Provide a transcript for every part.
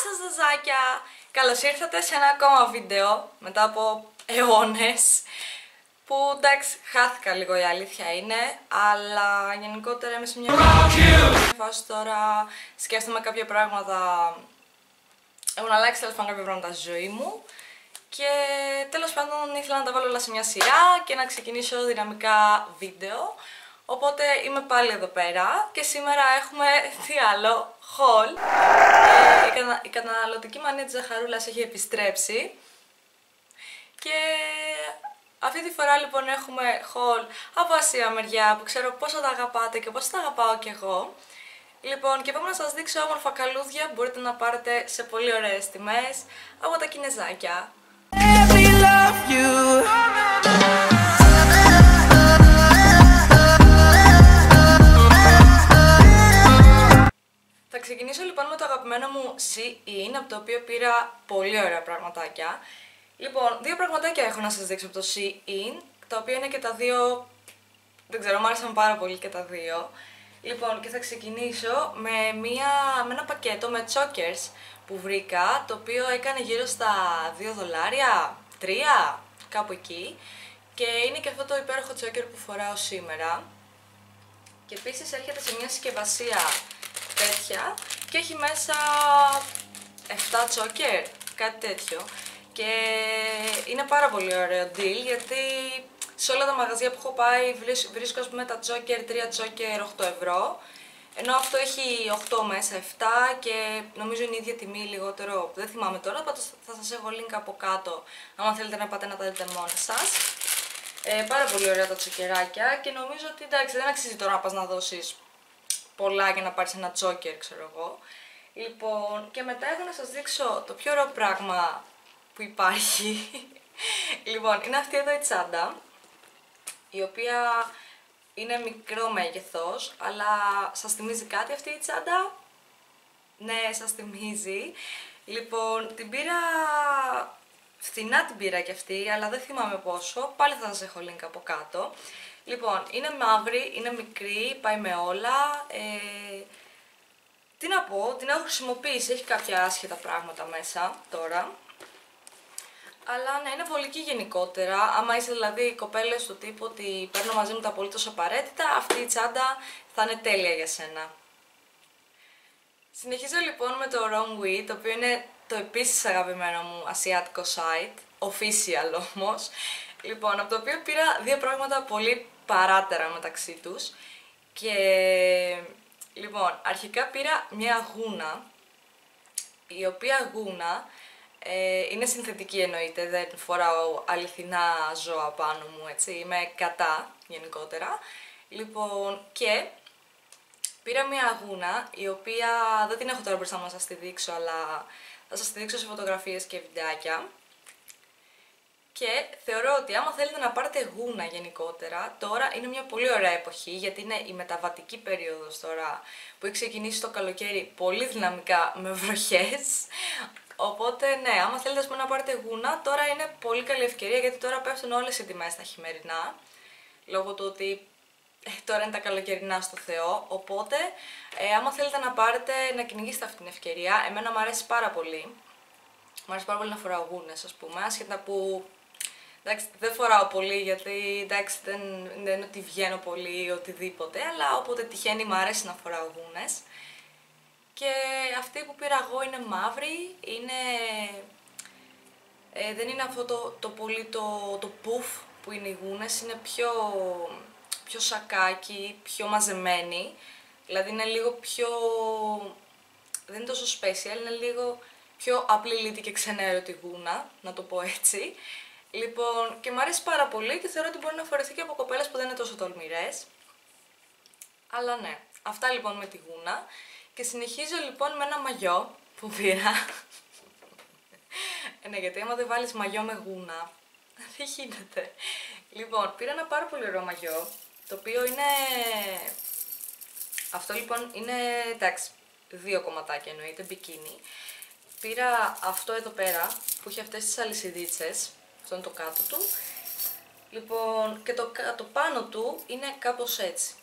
σας δαζάκια! Καλώς ήρθατε σε ένα ακόμα βίντεο μετά από αιώνες που εντάξει χάθηκα λίγο, η αλήθεια είναι, αλλά γενικότερα είμαι σε μια φάση τώρα, σκέφτομαι κάποια πράγματα, έχουν αλλάξει τέλος πάντων κάποια πράγματα στη ζωή μου και τέλος πάντων ήθελα να τα βάλω όλα σε μια σειρά και να ξεκινήσω δυναμικά βίντεο. Οπότε είμαι πάλι εδώ πέρα και σήμερα έχουμε τι άλλο, haul. Η καταναλωτική μανία της Ζαχαρούλας έχει επιστρέψει και αυτή τη φορά λοιπόν έχουμε haul από ασία μεριά που ξέρω πόσο τα αγαπάτε και πόσο τα αγαπάω κι εγώ. Λοιπόν, και πάμε να σας δείξω όμορφα καλούδια που μπορείτε να πάρετε σε πολύ ωραίες τιμές από τα κινεζάκια. Θα ξεκινήσω λοιπόν με το αγαπημένο μου Shein, από το οποίο πήρα πολύ ωραία πραγματάκια. Λοιπόν, δύο πραγματάκια έχω να σας δείξω από το Shein, τα οποία είναι και τα δύο, δεν ξέρω, μου άρεσαν πάρα πολύ και τα δύο. Λοιπόν, και θα ξεκινήσω με ένα πακέτο με chokers που βρήκα, το οποίο έκανε γύρω στα 2 δολάρια, 3, κάπου εκεί. Και είναι και αυτό το υπέροχο choker που φοράω σήμερα. Και επίσης έρχεται σε μια συσκευασία τέτοια και έχει μέσα 7 choker, κάτι τέτοιο. Και είναι πάρα πολύ ωραίο deal, γιατί σε όλα τα μαγαζιά που έχω πάει βρίσκω ας πούμε τα choker, 3 choker 8 ευρώ. Ενώ αυτό έχει 8 μέσα, 7 και νομίζω είναι η ίδια τιμή, λιγότερο, δεν θυμάμαι τώρα, πάντως θα σας έχω link από κάτω άμα θέλετε να πάτε να τα δείτε μόνοι σας. Πάρα πολύ ωραία τα τσοκεράκια και νομίζω ότι εντάξει δεν αξίζει τώρα να πας να δώσεις πολλά για να πάρεις ένα τσόκερ, ξέρω εγώ. Λοιπόν, και μετά έχω να σας δείξω το πιο ωραίο πράγμα που υπάρχει. Λοιπόν, είναι αυτή εδώ η τσάντα, η οποία είναι μικρό μέγεθος, αλλά σας θυμίζει κάτι αυτή η τσάντα? Ναι, σας θυμίζει. Λοιπόν, την πήρα φθηνά, την πήρα κι αυτή, αλλά δεν θυμάμαι πόσο, πάλι θα σας έχω link από κάτω. Λοιπόν, είναι μαύρη, είναι μικρή, πάει με όλα. Τι να πω, την έχω χρησιμοποιήσει, έχει κάποια άσχετα πράγματα μέσα τώρα. Αλλά ναι, είναι βολική γενικότερα. Άμα είσαι δηλαδή κοπέλες του τύπου ότι παίρνω μαζί μου τα απολύτως απαραίτητα, αυτή η τσάντα θα είναι τέλεια για σένα. Συνεχίζω λοιπόν με το Romwe, το οποίο είναι το επίσης αγαπημένο μου ασιάτικο site, official όμως. Λοιπόν, από το οποίο πήρα δύο πράγματα πολύ παράτερα μεταξύ τους. Και λοιπόν, αρχικά πήρα μια γούνα, η οποία γούνα είναι συνθετική εννοείται, δεν φοράω αληθινά ζώα πάνω μου, έτσι, είμαι κατά γενικότερα. Λοιπόν, και πήρα μια γούνα, η οποία δεν την έχω τώρα μπροστά μου να σας τη δείξω, αλλά θα σας τη δείξω σε φωτογραφίες και βιντεάκια. Και θεωρώ ότι άμα θέλετε να πάρετε γούνα γενικότερα, τώρα είναι μια πολύ ωραία εποχή, γιατί είναι η μεταβατική περίοδος τώρα που έχει ξεκινήσει το καλοκαίρι πολύ δυναμικά με βροχές. Οπότε ναι, άμα θέλετε να πάρετε γούνα, τώρα είναι πολύ καλή ευκαιρία, γιατί τώρα πέφτουν όλες οι τιμές στα χειμερινά, λόγω του ότι τώρα είναι τα καλοκαιρινά στο Θεό. Οπότε άμα θέλετε να πάρετε, να κυνηγήσετε αυτή την ευκαιρία, εμένα μου αρέσει πάρα πολύ. Μου αρέσει πάρα πολύ να φοράω γούνες, ας πούμε, άσχετα που εντάξει, δεν φοράω πολύ, γιατί εντάξει, δεν είναι ότι βγαίνω πολύ ή οτιδήποτε, αλλά όποτε τυχαίνει μου αρέσει να φοράω γούνες. Και αυτή που πήρα εγώ είναι μαύρη, δεν είναι αυτό το πολύ το πουφ που είναι οι γούνες, είναι πιο σακάκι, πιο μαζεμένη, δηλαδή είναι λίγο πιο, δεν είναι τόσο special, είναι λίγο πιο απλή λίτη και ξενέρωτη γούνα, να το πω έτσι. Λοιπόν, και μου αρέσει πάρα πολύ και θεωρώ ότι μπορεί να φορεθεί και από κοπέλες που δεν είναι τόσο τολμηρές. Αλλά ναι, αυτά λοιπόν με τη γούνα. Και συνεχίζω λοιπόν με ένα μαγιό που πήρα. Ναι, γιατί άμα δεν βάλεις μαγιό με γούνα, δεν γίνεται. Λοιπόν, πήρα ένα πάρα πολύ ωραίο μαγιό, το οποίο είναι... Αυτό λοιπόν είναι, εντάξει, 2 κομματάκια εννοείται, μπικίνι. Πήρα αυτό εδώ πέρα, που έχει αυτές τις αλυσιδίτσες, αυτό είναι το κάτω του. Λοιπόν, και το πάνω του είναι κάπως έτσι.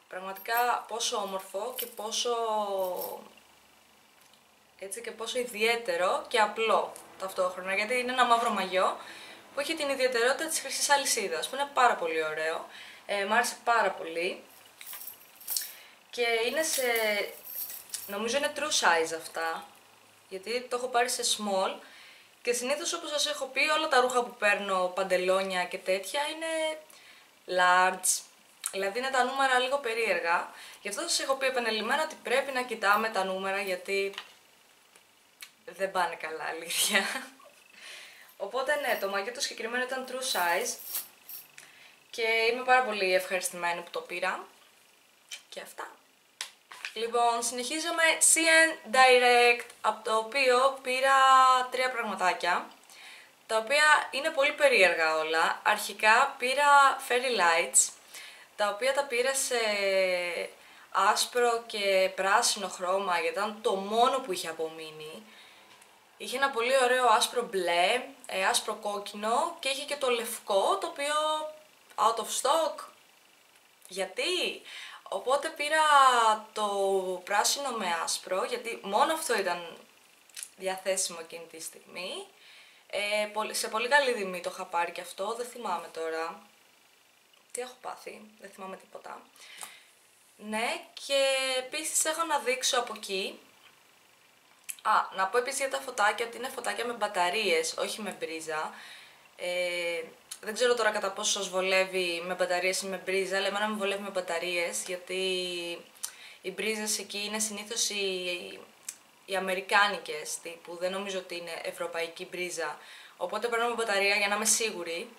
Πραγματικά πόσο όμορφο και πόσο έτσι, και πόσο ιδιαίτερο και απλό ταυτόχρονα, γιατί είναι ένα μαύρο μαγιό που έχει την ιδιαιτερότητα της χρυσής αλυσίδας, που είναι πάρα πολύ ωραίο. Μ' άρεσε πάρα πολύ και είναι σε, νομίζω είναι true size αυτά, γιατί το έχω πάρει σε small και συνήθως, όπως σας έχω πει, όλα τα ρούχα που παίρνω, παντελόνια και τέτοια, είναι large, δηλαδή είναι τα νούμερα λίγο περίεργα. Γι' αυτό σας έχω πει επανελειμμένα ότι πρέπει να κοιτάμε τα νούμερα, γιατί δεν πάνε καλά, αλήθεια. Οπότε ναι, το μαγιό το συγκεκριμένο ήταν true size και είμαι πάρα πολύ ευχαριστημένη που το πήρα. Και αυτά. Λοιπόν, συνεχίζουμε CN Direct, από το οποίο πήρα 3 πραγματάκια, τα οποία είναι πολύ περίεργα όλα. Αρχικά πήρα Fairy Lights, τα οποία τα πήρα σε άσπρο και πράσινο χρώμα, γιατί ήταν το μόνο που είχε απομείνει. Είχε ένα πολύ ωραίο άσπρο μπλε, άσπρο κόκκινο και είχε και το λευκό, το οποίο out of stock. Γιατί? Οπότε πήρα το πράσινο με άσπρο, γιατί μόνο αυτό ήταν διαθέσιμο εκείνη τη στιγμή. Σε πολύ καλή τιμή το είχα πάρει και αυτό, δεν θυμάμαι τώρα τι έχω πάθει, δεν θυμάμαι τίποτα. Ναι, και επίσης έχω να δείξω από εκεί. Να πω επίσης για τα φωτάκια ότι είναι φωτάκια με μπαταρίες, όχι με μπρίζα. Δεν ξέρω τώρα κατά πόσο σας βολεύει με μπαταρίες ή με μπρίζα, αλλά εμένα με βολεύει με μπαταρίες, γιατί οι μπρίζες εκεί είναι συνήθως οι αμερικάνικες τύπου, δεν νομίζω ότι είναι ευρωπαϊκή μπρίζα, οπότε παίρνω με μπαταρία για να είμαι σίγουρη.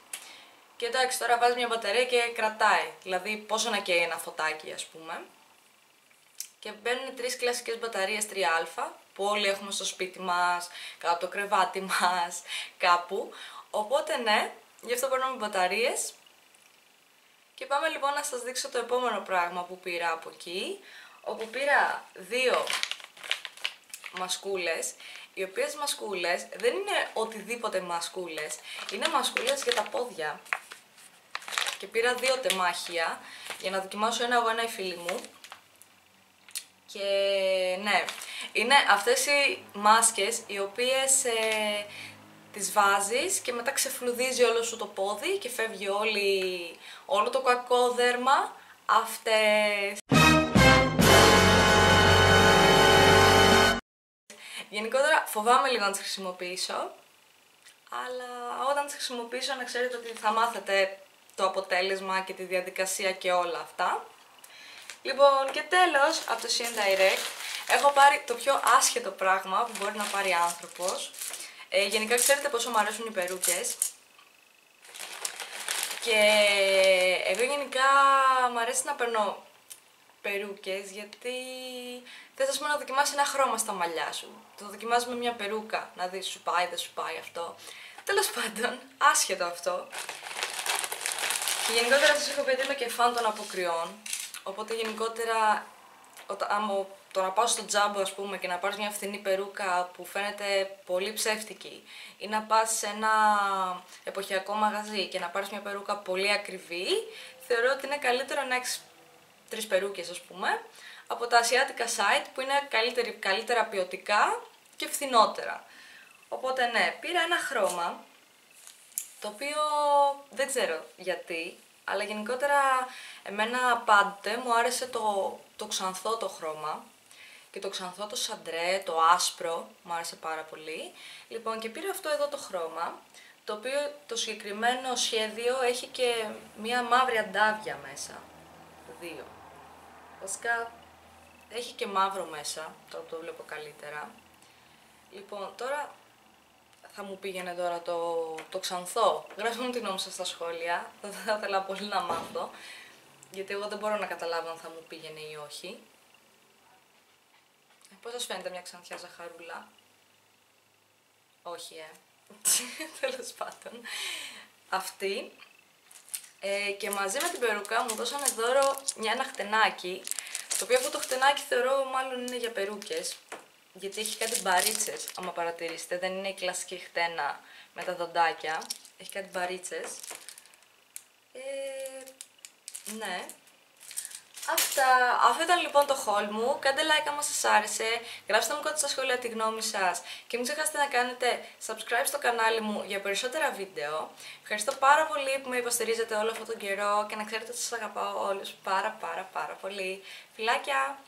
Και εντάξει, τώρα βάζει μια μπαταρία και κρατάει, δηλαδή πόσο να καίει ένα φωτάκι, ας πούμε. Και μπαίνουν 3 κλασικές μπαταρίες 3α, που όλοι έχουμε στο σπίτι μας, κάτω το κρεβάτι μας, κάπου. Οπότε ναι, γι' αυτό παίρνουμε μπαταρίες. Και πάμε λοιπόν να σας δείξω το επόμενο πράγμα που πήρα από εκεί, όπου πήρα 2 μασκούλες, οι οποίες μασκούλες δεν είναι οτιδήποτε μασκούλες, είναι μασκούλες για τα πόδια. Και πήρα 2 τεμάχια για να δοκιμάσω ένα εγώ, ένα η φίλη μου. Και ναι, είναι αυτές οι μάσκες οι οποίες τις βάζεις και μετά ξεφλουδίζει όλο σου το πόδι και φεύγει όλο το κακό δέρμα. Αυτές. Γενικότερα φοβάμαι λίγο να τις χρησιμοποιήσω, αλλά όταν τις χρησιμοποιήσω να ξέρετε ότι θα μάθετε το αποτέλεσμα και τη διαδικασία και όλα αυτά. Λοιπόν, και τέλος, από το CN Direct έχω πάρει το πιο άσχετο πράγμα που μπορεί να πάρει άνθρωπος. Γενικά ξέρετε πόσο μου αρέσουν οι περούκες. Και εγώ γενικά μου αρέσει να παίρνω περούκες, γιατί θες, ας πούμε, να δοκιμάσεις ένα χρώμα στα μαλλιά σου. Το δοκιμάζεις με μια περούκα, να δεις σου πάει, δεν σου πάει αυτό. Τέλος πάντων, άσχετο αυτό. Και γενικότερα σας έχω πει ότι είμαι και φαν των αποκριών. Οπότε γενικότερα, το να πάω στο Τζάμπο, ας πούμε, και να πάρεις μια φθηνή περούκα που φαίνεται πολύ ψεύτικη, ή να πας σε ένα εποχιακό μαγαζί και να πάρεις μια περούκα πολύ ακριβή, θεωρώ ότι είναι καλύτερο να έχεις 3 περούκες, ας πούμε, από τα ασιάτικα site που είναι καλύτερα ποιοτικά και φθηνότερα. Οπότε ναι, πήρα ένα χρώμα, το οποίο δεν ξέρω γιατί, αλλά γενικότερα εμένα πάντοτε μου άρεσε το ξανθό το χρώμα και το ξανθό το σαντρέ, το άσπρο, μου άρεσε πάρα πολύ. Λοιπόν, και πήρα αυτό εδώ το χρώμα, το οποίο το συγκεκριμένο σχέδιο έχει και μία μαύρη αντάβια μέσα. 2. Βασικά έχει και μαύρο μέσα, τώρα το βλέπω καλύτερα. Λοιπόν, τώρα θα μου πήγαινε τώρα το ξανθό. Γράψτε μου την νόμισα στα σχόλια, θα ήθελα πολύ να μάθω, γιατί εγώ δεν μπορώ να καταλάβω αν θα μου πήγαινε ή όχι. Πώς σας φαίνεται μια ξανθιά ζαχαρούλα? Όχι, τέλος πάντων. Αυτή. Και μαζί με την περούκα μου δώσανε δώρο ένα χτενάκι, το οποίο αυτό το χτενάκι θεωρώ μάλλον είναι για περούκες, γιατί έχει κάτι μπαρίτσες, άμα παρατηρήσετε, δεν είναι η κλασική χτένα με τα δοντάκια, έχει κάτι μπαρίτσες. Ναι, Αυτό ήταν λοιπόν το haul μου. Κάντε like άμα σας άρεσε. Γράψτε μου κάτω στα σχόλια τη γνώμη σας. Και μην ξεχάσετε να κάνετε subscribe στο κανάλι μου για περισσότερα βίντεο. Ευχαριστώ πάρα πολύ που με υποστηρίζετε όλο αυτόν τον καιρό. Και να ξέρετε ότι σας αγαπάω όλους πάρα πολύ. Φιλάκια!